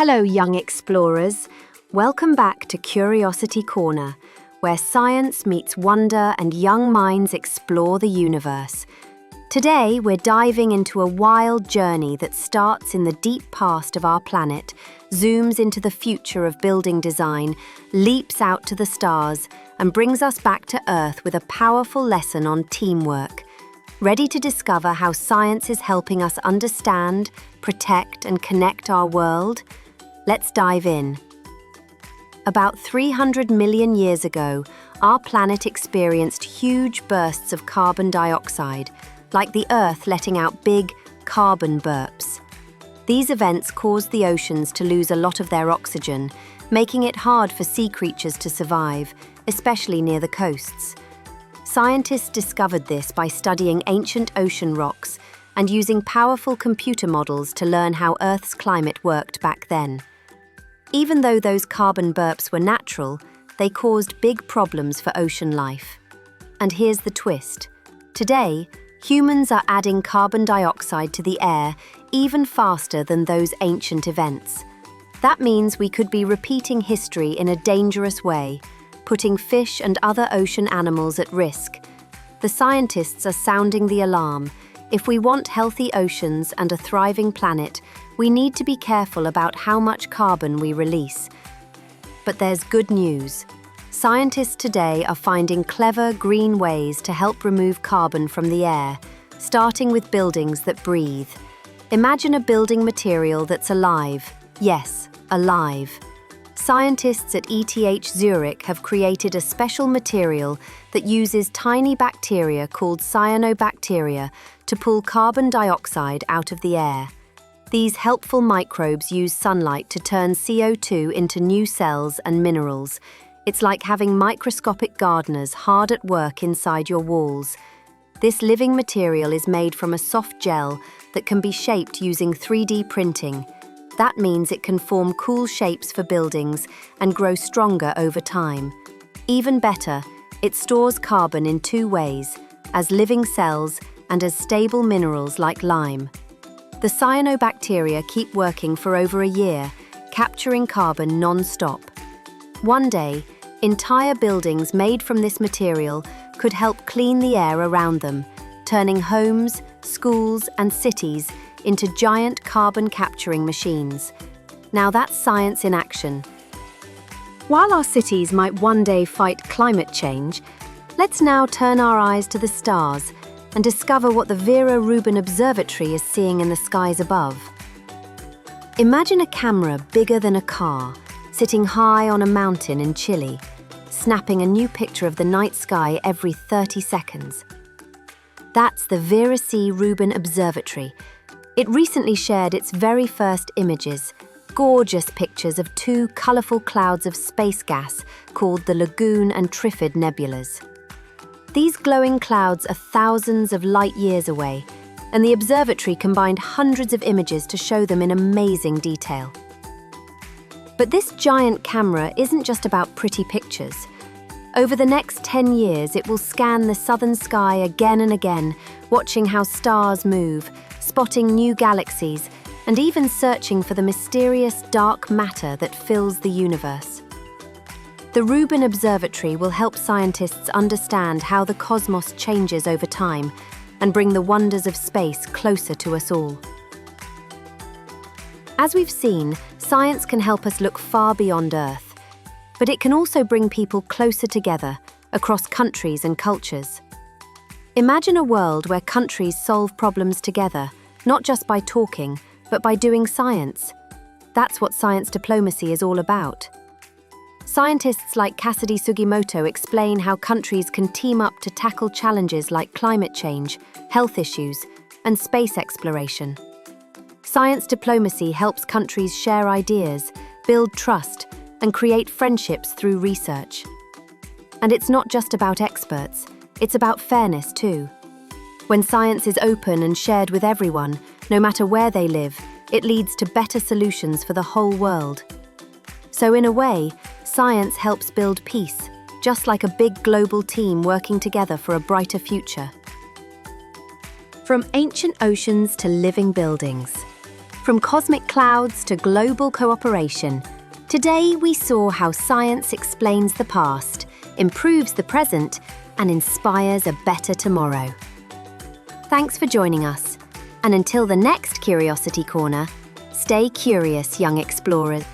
Hello, young explorers. Welcome back to Curiosity Corner, where science meets wonder and young minds explore the universe. Today, we're diving into a wild journey that starts in the deep past of our planet, zooms into the future of building design, leaps out to the stars, and brings us back to Earth with a powerful lesson on teamwork. Ready to discover how science is helping us understand, protect, and connect our world? Let's dive in. About 300 million years ago, our planet experienced huge bursts of carbon dioxide, like the Earth letting out big carbon burps. These events caused the oceans to lose a lot of their oxygen, making it hard for sea creatures to survive, especially near the coasts. Scientists discovered this by studying ancient ocean rocks and using powerful computer models to learn how Earth's climate worked back then. Even though those carbon burps were natural, they caused big problems for ocean life. And here's the twist. Today, humans are adding carbon dioxide to the air even faster than those ancient events. That means we could be repeating history in a dangerous way, putting fish and other ocean animals at risk. The scientists are sounding the alarm. If we want healthy oceans and a thriving planet, we need to be careful about how much carbon we release. But there's good news. Scientists today are finding clever green ways to help remove carbon from the air, starting with buildings that breathe. Imagine a building material that's alive. Yes, alive. Scientists at ETH Zurich have created a special material that uses tiny bacteria called cyanobacteria to pull carbon dioxide out of the air. These helpful microbes use sunlight to turn CO2 into new cells and minerals. It's like having microscopic gardeners hard at work inside your walls. This living material is made from a soft gel that can be shaped using 3D printing. That means it can form cool shapes for buildings and grow stronger over time. Even better, it stores carbon in two ways, as living cells and as stable minerals like lime. The cyanobacteria keep working for over a year, capturing carbon non-stop. One day, entire buildings made from this material could help clean the air around them, turning homes, schools, and cities into giant carbon-capturing machines. Now that's science in action. While our cities might one day fight climate change, let's now turn our eyes to the stars and discover what the Vera Rubin Observatory is seeing in the skies above. Imagine a camera bigger than a car, sitting high on a mountain in Chile, snapping a new picture of the night sky every 30 seconds. That's the Vera C Rubin Observatory. It recently shared its very first images, gorgeous pictures of two colourful clouds of space gas called the Lagoon and Trifid nebulas. These glowing clouds are thousands of light years away, and the observatory combined hundreds of images to show them in amazing detail. But this giant camera isn't just about pretty pictures. Over the next 10 years, it will scan the southern sky again and again, watching how stars move, spotting new galaxies, and even searching for the mysterious dark matter that fills the universe. The Rubin Observatory will help scientists understand how the cosmos changes over time and bring the wonders of space closer to us all. As we've seen, science can help us look far beyond Earth, but it can also bring people closer together across countries and cultures. Imagine a world where countries solve problems together, not just by talking, but by doing science. That's what science diplomacy is all about. Scientists like Cassidy Sugimoto explain how countries can team up to tackle challenges like climate change, health issues, and space exploration. Science diplomacy helps countries share ideas, build trust, and create friendships through research. And it's not just about experts, it's about fairness too. When science is open and shared with everyone, no matter where they live, it leads to better solutions for the whole world. So in a way, science helps build peace, just like a big global team working together for a brighter future. From ancient oceans to living buildings, From cosmic clouds to global cooperation, today we saw how science explains the past, improves the present, and inspires a better tomorrow. Thanks for joining us, and until the next Curiosity Corner, stay curious, young explorers.